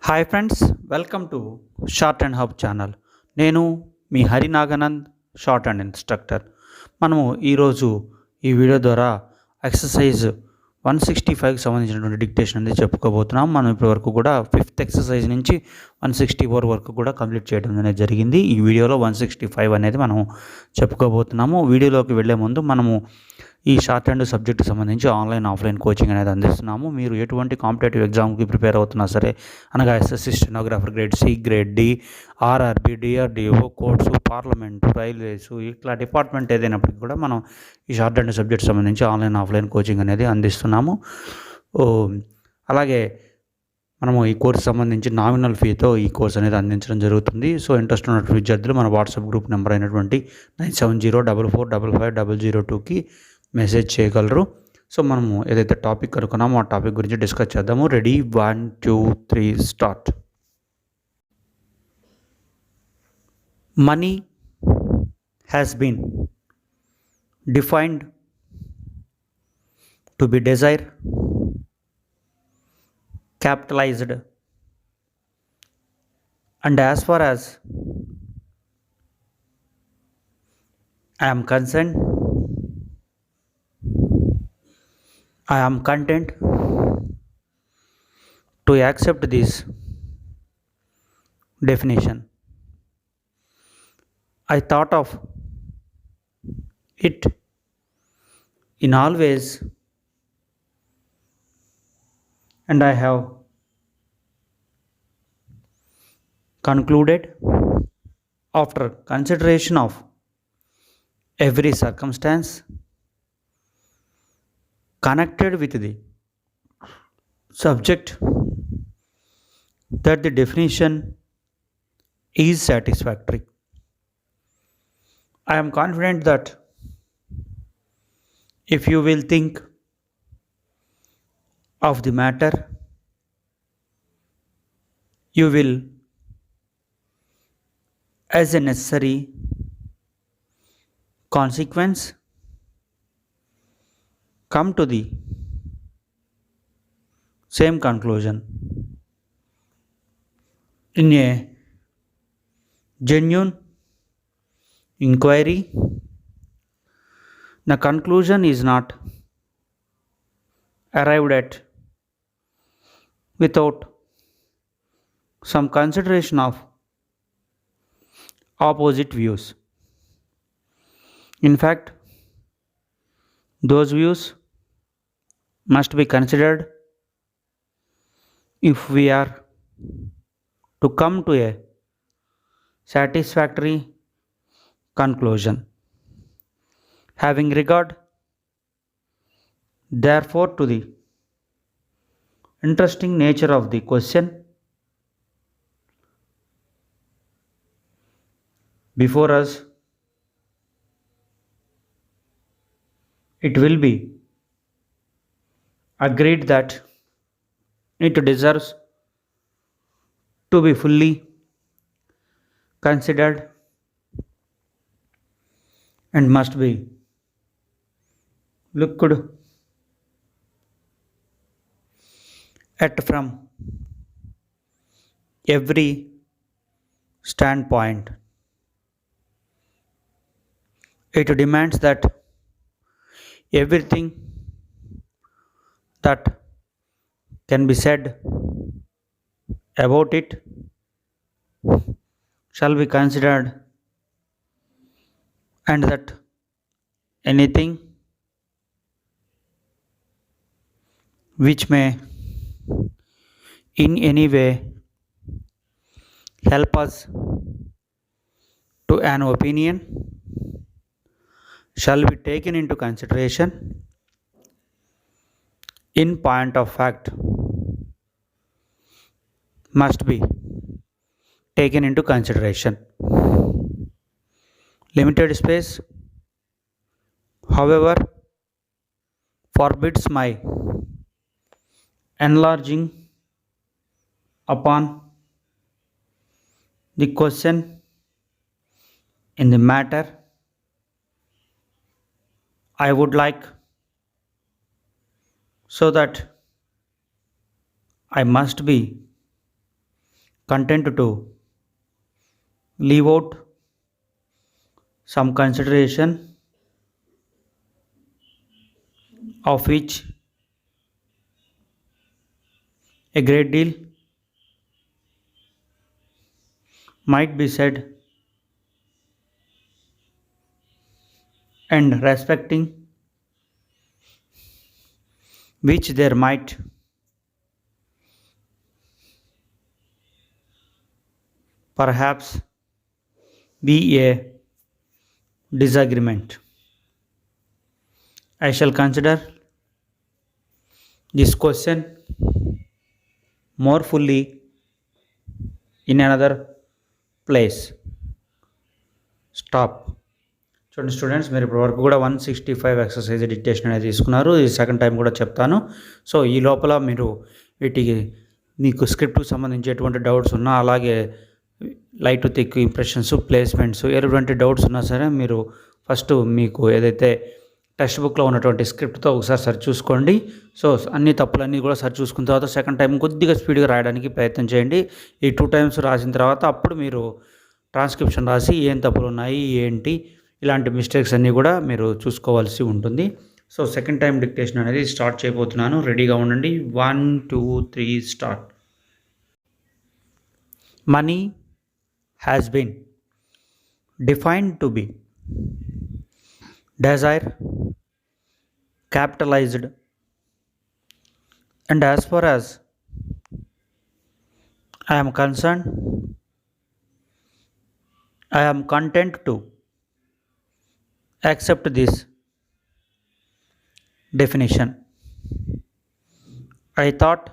Hi friends, welcome to short and hub channel. నేను మీ హరినాగనంద్, short and instructor. మనము ఈరోజు ఈ వీడియో ద్వారా ఎక్సర్సైజ్ 165కి సంబంధించినటువంటి డిక్టేషన్ అనేది చెప్పుకోబోతున్నాం. మనం ఇప్పటివరకు కూడా 5th ఎక్సర్సైజ్ నుంచి 164 వరకు కూడా కంప్లీట్ చేయడం అనేది జరిగింది. ఈ వీడియోలో 165 అనేది మనం చెప్పుకోబోతున్నాము. వీడియోలోకి వెళ్ళే ముందు మనము ఈ షార్ట్ హ్యాండ్ సబ్జెక్టుకి సంబంధించి ఆన్లైన్ ఆఫ్లైన్ కోచింగ్ అనేది అందిస్తున్నాము. మీరు ఎటువంటి కాంపిటేటివ్ ఎగ్జామ్కి ప్రిపేర్ అవుతున్నా సరే, అనగా SSC stenographer grade C, grade D, RRB, DRDO, courts, parliament, railways, ఇట్లా డిపార్ట్మెంట్ ఏదైనప్పటికీ కూడా మనం ఈ షార్ట్ హ్యాండ్ సబ్జెక్ట్ సంబంధించి ఆన్లైన్ ఆఫ్లైన్ కోచింగ్ అనేది అందిస్తున్నాము. అలాగే మనము ఈ కోర్సు సంబంధించి నామినల్ ఫీతో ఈ కోర్స్ అనేది అందించడం జరుగుతుంది. సో ఇంట్రెస్ట్ ఉన్న విద్యార్థులు మన వాట్సాప్ గ్రూప్ నెంబర్ అయినటువంటి 9704455002కి మెసేజ్ చేయగలరు. సో మనము ఏదైతే టాపిక్ అనుకున్నామో ఆ టాపిక్ గురించి డిస్కస్ చేద్దాము. Ready, 1 2 3 start. Money has been defined to be desire, capitalized, and as far as I am concerned, I am content to accept this definition. I thought of it in all ways, and I have concluded, after consideration of every circumstance connected with the subject, that the definition is satisfactory. I am confident that if you will think of the matter, you will, as a necessary consequence, come to the same conclusion. In a genuine inquiry, the conclusion is not arrived at without some consideration of opposite views. In fact, those views must be considered if we are to come to a satisfactory conclusion. Having regard, therefore, to the interesting nature of the question before us, it will be agreed that it deserves to be fully considered and must be looked at from every standpoint. It demands that everything that can be said about it shall be considered, and that anything which may in any way help us to an opinion shall be taken into consideration. In point of fact, must be taken into consideration. Limited space, however, forbids my enlarging upon the question in the matter. I would like so that I must be content to leave out some consideration of which a great deal might be said, and respecting which there might perhaps be a disagreement. I shall consider this question more fully in another place. Stop. చూడండి students, మీరు ఇప్పటి వరకు కూడా 165 exercise dictation అనేది తీసుకున్నారు. ఈ second time కూడా చెప్తాను. సో ఈ లోపల మీరు వీటికి మీకు స్క్రిప్ట్కి సంబంధించి ఎటువంటి డౌట్స్ ఉన్నా, అలాగే లైట్ థిక్ ఇంప్రెషన్స్, ప్లేస్మెంట్స్, ఎటువంటి డౌట్స్ ఉన్నా సరే మీరు ఫస్ట్ మీకు ఏదైతే టెక్స్ట్ బుక్లో ఉన్నటువంటి స్క్రిప్ట్తో ఒకసారి సరి చూసుకోండి. సో అన్ని తప్పులన్నీ కూడా సరి చూసుకున్న తర్వాత సెకండ్ టైం కొద్దిగా స్పీడ్గా రాయడానికి ప్రయత్నం చేయండి. ఈ 2 టైమ్స్ రాసిన తర్వాత అప్పుడు మీరు ట్రాన్స్క్రిప్షన్ రాసి ఏం తప్పులు ఉన్నాయి ఏంటి ఇలాంటి మిస్టేక్స్ అన్నీ కూడా మీరు చూసుకోవాల్సి ఉంటుంది. సో సెకండ్ టైం డిక్టేషన్ అనేది స్టార్ట్ చేయబోతున్నాను. రెడీగా ఉండండి. 1 2 3 start. Money has been defined to be desire capitalized, and as far as I am concerned, I am content to accept this definition. I thought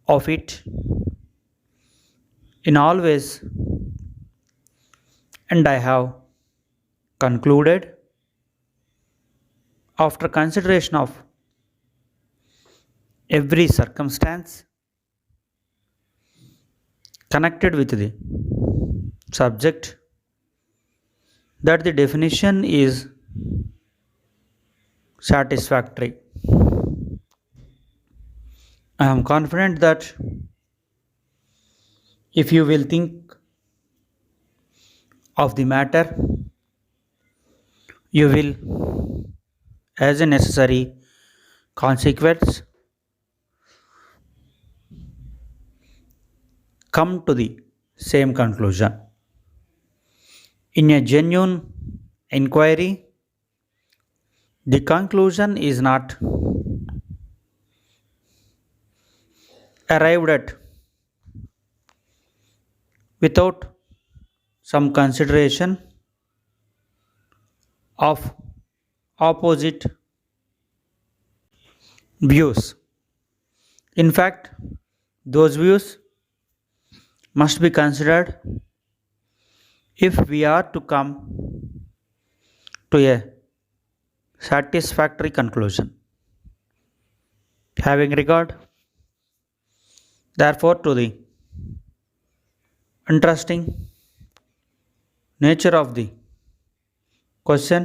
of it in all ways, and I have concluded, after consideration of every circumstance connected with the subject, that the definition is satisfactory. I am confident that if you will think of the matter, you will, as a necessary consequence, come to the same conclusion. In a genuine inquiry, the conclusion is not arrived at without some consideration of opposite views. In fact, those views must be considered if we are to come to a satisfactory conclusion. Having regard, therefore, to the interesting nature of the question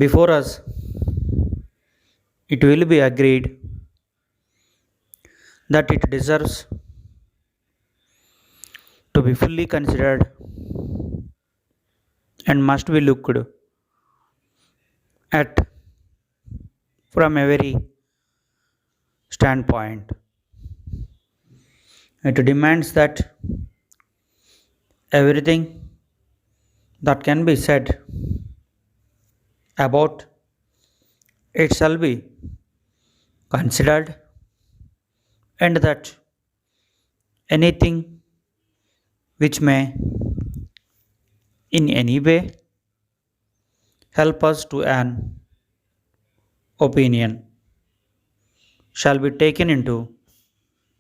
before us, it will be agreed that it deserves to be fully considered and must be looked at from every standpoint. It demands that everything that can be said about it shall be considered, and that anything which may in any way help us to an opinion shall be taken into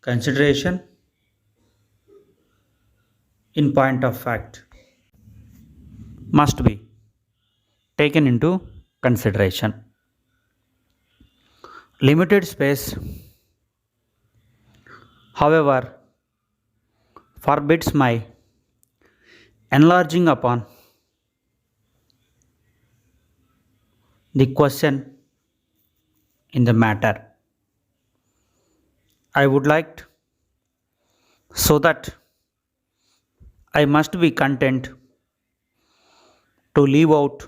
consideration in point of fact, must be taken into consideration. Limited space, however, forbids my enlarging upon the question in the matter. I would like so that I must be content to leave out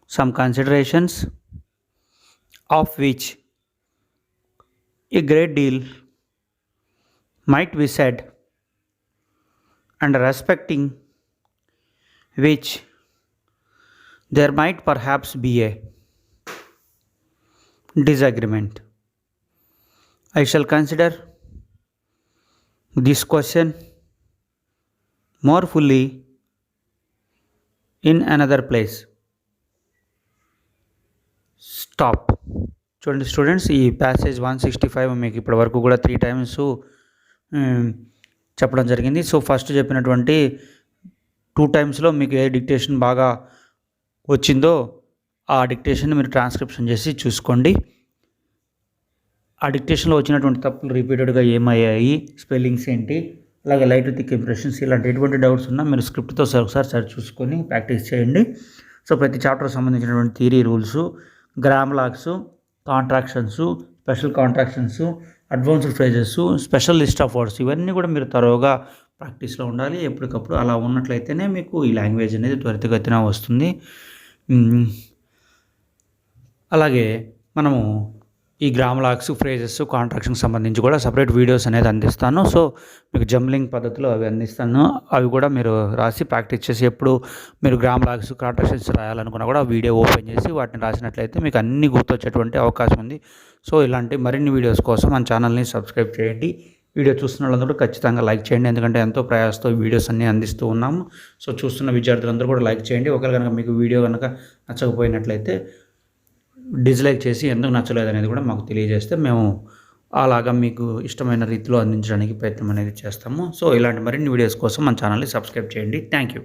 some considerations of which a great deal might be said and respecting which there might perhaps be a disagreement. I shall consider this question more fully in another place. Stop. చూడండి students, ఈ passage 165 మీకు ఇప్పటి వరకు కూడా 3 times చెప్పడం జరిగింది. So first చెప్పినటువంటి 2 timesలో మీకు ఏ డిక్టేషన్ బాగా వచ్చిందో ఆ డిక్టేషన్ మీరు ట్రాన్స్క్రిప్షన్ చేసి చూసుకోండి. ఆ డిక్టేషన్లో వచ్చినటువంటి తప్పులు రిపీటెడ్గా ఏమయ్యాయి, స్పెల్లింగ్స్ ఏంటి, అలాగే లైట్ థిక్ ఇంప్రెషన్స్, ఇలాంటి ఎటువంటి డౌట్స్ ఉన్నా మీరు స్క్రిప్ట్తో ఒకసారి సరి చూసుకొని ప్రాక్టీస్ చేయండి. సో ప్రతి చాప్టర్కి సంబంధించినటువంటి theory rules, grammalogues, contractions, special contractions, advanced phrases, special list of words, ఇవన్నీ కూడా మీరు తరోగా ప్రాక్టీస్లో ఉండాలి ఎప్పటికప్పుడు. అలా ఉన్నట్లయితేనే మీకు ఈ లాంగ్వేజ్ అనేది త్వరితగతిన వస్తుంది. అలాగే మనము ఈ గ్రామ్ లాగ్స్, ఫ్రేజెస్, కాంట్రాక్షన్కి సంబంధించి కూడా సపరేట్ వీడియోస్ అనేది అందిస్తాను. సో మీకు జంబ్లింగ్ పద్ధతిలో అవి అందిస్తాను. అవి కూడా మీరు రాసి ప్రాక్టీస్ చేసి ఎప్పుడు మీరు గ్రామ్ లాగ్స్, కాంట్రాక్షన్స్ రాయాలనుకున్నా కూడా వీడియో ఓపెన్ చేసి వాటిని రాసినట్లయితే మీకు అన్నీ గుర్తొచ్చేటువంటి అవకాశం ఉంది. సో ఇలాంటి మరిన్ని వీడియోస్ కోసం మన ఛానల్ని సబ్స్క్రైబ్ చేయండి. వీడియో చూస్తున్న వాళ్ళందరూ ఖచ్చితంగా లైక్ చేయండి, ఎందుకంటే ఎంతో ప్రయాసతో వీడియోస్ అన్నీ అందిస్తూ ఉన్నాము. సో చూస్తున్న విద్యార్థులందరూ కూడా లైక్ చేయండి. ఒకవేళ కనుక మీకు వీడియో కనుక నచ్చకపోయినట్లయితే డిస్లైక్ చేసి ఎందుకు నచ్చలేదు అనేది కూడా మాకు తెలియజేస్తే మేము అలాగా మీకు ఇష్టమైన రీతిలో అందించడానికి ప్రయత్నం అనేది చేస్తాము. సో ఇలాంటి మరిన్ని వీడియోస్ కోసం మన ఛానల్ని సబ్స్క్రైబ్ చేయండి. Thank you.